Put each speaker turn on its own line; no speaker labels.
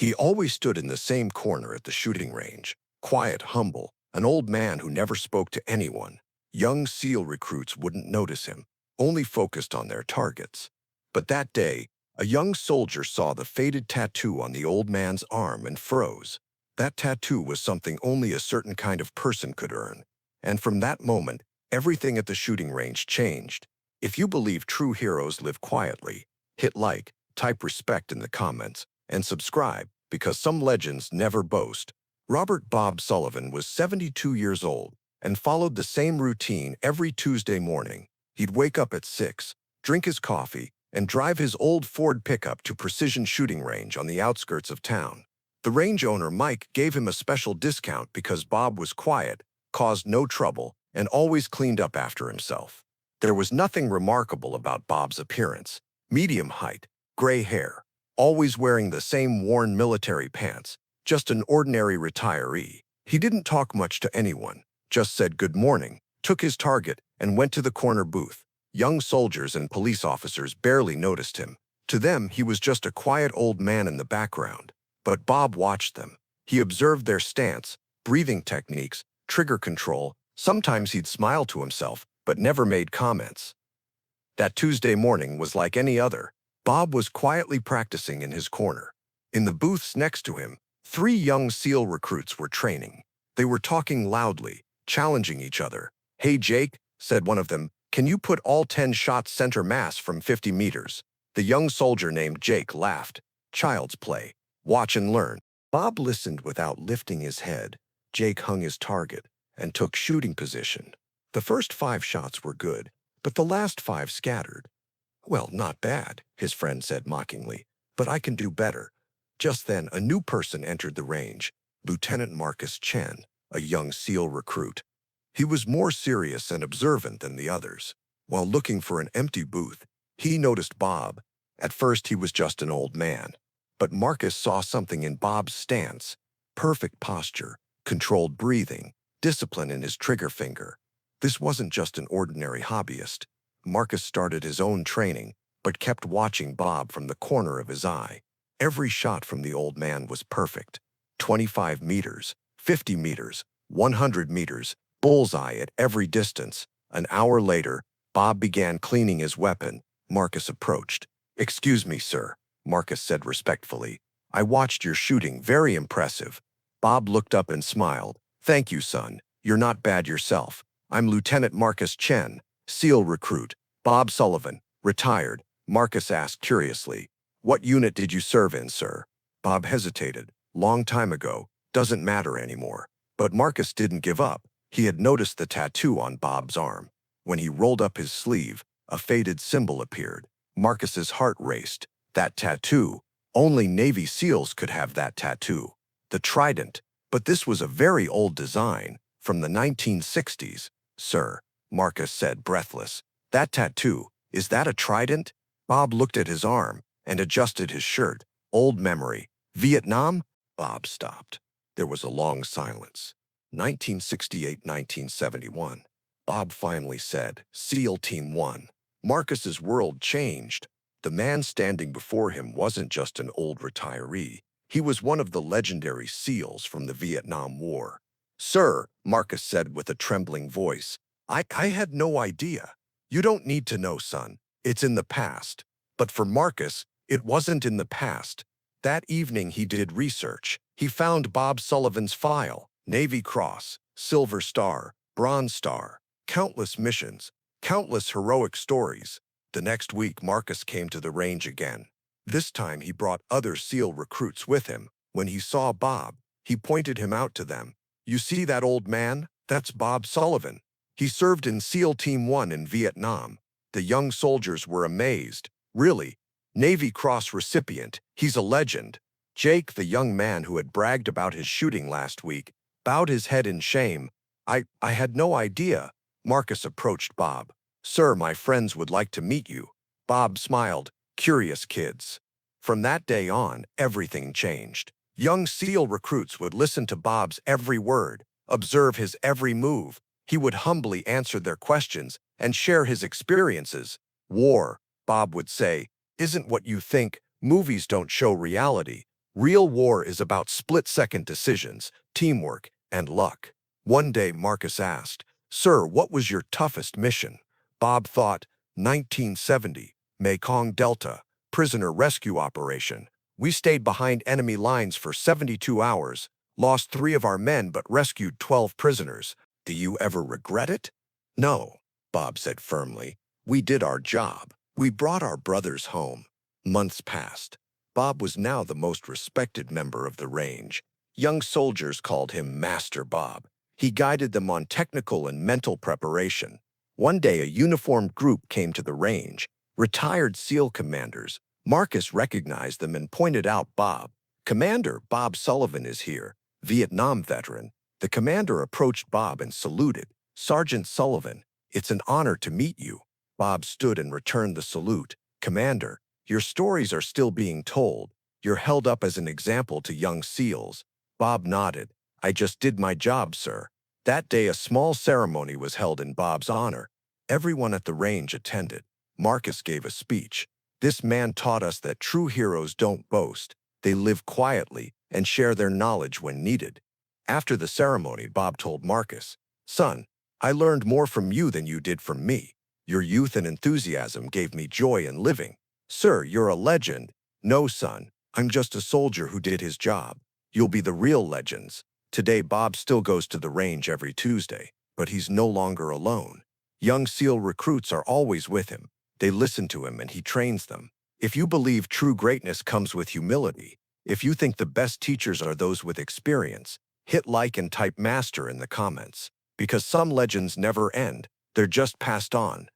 He always stood in the same corner at the shooting range, quiet, humble, an old man who never spoke to anyone. Young SEAL recruits wouldn't notice him, only focused on their targets. But that day, a young soldier saw the faded tattoo on the old man's arm and froze. That tattoo was something only a certain kind of person could earn. And from that moment, everything at the shooting range changed. If you believe true heroes live quietly, hit like, type respect in the comments, and subscribe, because some legends never boast. Robert Bob Sullivan was 72 years old and followed the same routine every Tuesday morning. He'd wake up at 6, drink his coffee, and drive his old Ford pickup to precision shooting range on the outskirts of town. The range owner, Mike, gave him a special discount because Bob was quiet, caused no trouble, and always cleaned up after himself. There was nothing remarkable about Bob's appearance. Medium height, gray hair, always wearing the same worn military pants, just an ordinary retiree. He didn't talk much to anyone, just said good morning, took his target, and went to the corner booth. Young soldiers and police officers barely noticed him. To them, he was just a quiet old man in the background. But Bob watched them. He observed their stance, breathing techniques, trigger control. Sometimes he'd smile to himself, but never made comments. That Tuesday morning was like any other. Bob was quietly practicing in his corner. In the booths next to him, 3 young SEAL recruits were training. They were talking loudly, challenging each other. "Hey, Jake," said one of them, "can you put all 10 shots center mass from 50 meters? The young soldier named Jake laughed. "Child's play. Watch and learn." Bob listened without lifting his head. Jake hung his target and took shooting position. The first 5 shots were good, but the last 5 scattered. "Well, not bad," his friend said mockingly, "but I can do better." Just then, a new person entered the range, Lieutenant Marcus Chen, a young SEAL recruit. He was more serious and observant than the others. While looking for an empty booth, he noticed Bob. At first, he was just an old man. But Marcus saw something in Bob's stance: perfect posture, controlled breathing, discipline in his trigger finger. This wasn't just an ordinary hobbyist. Marcus started his own training, but kept watching Bob from the corner of his eye. Every shot from the old man was perfect. 25 meters, 50 meters, 100 meters, bullseye at every distance. An hour later, Bob began cleaning his weapon. Marcus approached. "Excuse me, sir," Marcus said respectfully. "I watched your shooting, very impressive." Bob looked up and smiled. "Thank you, son. You're not bad yourself. I'm Lieutenant Marcus Chen, SEAL recruit. Bob Sullivan, retired." Marcus asked curiously, "What unit did you serve in, sir?" Bob hesitated. "Long time ago. Doesn't matter anymore." But Marcus didn't give up. He had noticed the tattoo on Bob's arm. When he rolled up his sleeve, a faded symbol appeared. Marcus's heart raced. That tattoo. Only Navy SEALs could have that tattoo. The Trident. But this was a very old design, from the 1960s. "Sir," Marcus said, breathless, "that tattoo, is that a Trident?" Bob looked at his arm and adjusted his shirt. "Old memory. Vietnam?" Bob stopped. There was a long silence. 1968-1971. Bob finally said, "SEAL Team 1. Marcus's world changed. The man standing before him wasn't just an old retiree. He was one of the legendary SEALs from the Vietnam War. "Sir," Marcus said with a trembling voice, I had no idea." "You don't need to know, son. It's in the past." But for Marcus, it wasn't in the past. That evening he did research. He found Bob Sullivan's file: Navy Cross, Silver Star, Bronze Star, countless missions, countless heroic stories. The next week, Marcus came to the range again. This time he brought other SEAL recruits with him. When he saw Bob, he pointed him out to them. "You see that old man? That's Bob Sullivan. He served in SEAL Team 1 in Vietnam." The young soldiers were amazed. "Really? Navy Cross recipient. He's a legend." Jake, the young man who had bragged about his shooting last week, bowed his head in shame. I had no idea." Marcus approached Bob. "Sir, my friends would like to meet you." Bob smiled. "Curious kids." From that day on, everything changed. Young SEAL recruits would listen to Bob's every word, observe his every move. He would humbly answer their questions and share his experiences. "War," Bob would say, "isn't what you think. Movies don't show reality. Real war is about split-second decisions, teamwork, and luck. One day, Marcus asked, "Sir, what was your toughest mission?" Bob thought, 1970, Mekong Delta, prisoner rescue operation. We stayed behind enemy lines for 72 hours, lost 3 of our men but rescued 12 prisoners. Do you ever regret it? No, Bob said firmly. We did our job. We brought our brothers home. Months passed. Bob was now the most respected member of the range. Young soldiers called him Master Bob. He guided them on technical and mental preparation. One day, a uniformed group came to the range, retired SEAL commanders. Marcus recognized them and pointed out Bob. "Commander Bob Sullivan is here, Vietnam veteran." The commander approached Bob and saluted. "Sergeant Sullivan, it's an honor to meet you." Bob stood and returned the salute. "Commander, your stories are still being told. You're held up as an example to young SEALs." Bob nodded. "I just did my job, sir." That day, a small ceremony was held in Bob's honor. Everyone at the range attended. Marcus gave a speech. "This man taught us that true heroes don't boast. They live quietly and share their knowledge when needed." After the ceremony, Bob told Marcus, "Son, I learned more from you than you did from me. Your youth and enthusiasm gave me joy in living. Sir, you're a legend." "No, son, I'm just a soldier who did his job. You'll be the real legends." Today, Bob still goes to the range every Tuesday, but he's no longer alone. Young SEAL recruits are always with him. They listen to him and he trains them. If you believe true greatness comes with humility, if you think the best teachers are those with experience, hit like and type master in the comments. Because some legends never end, they're just passed on.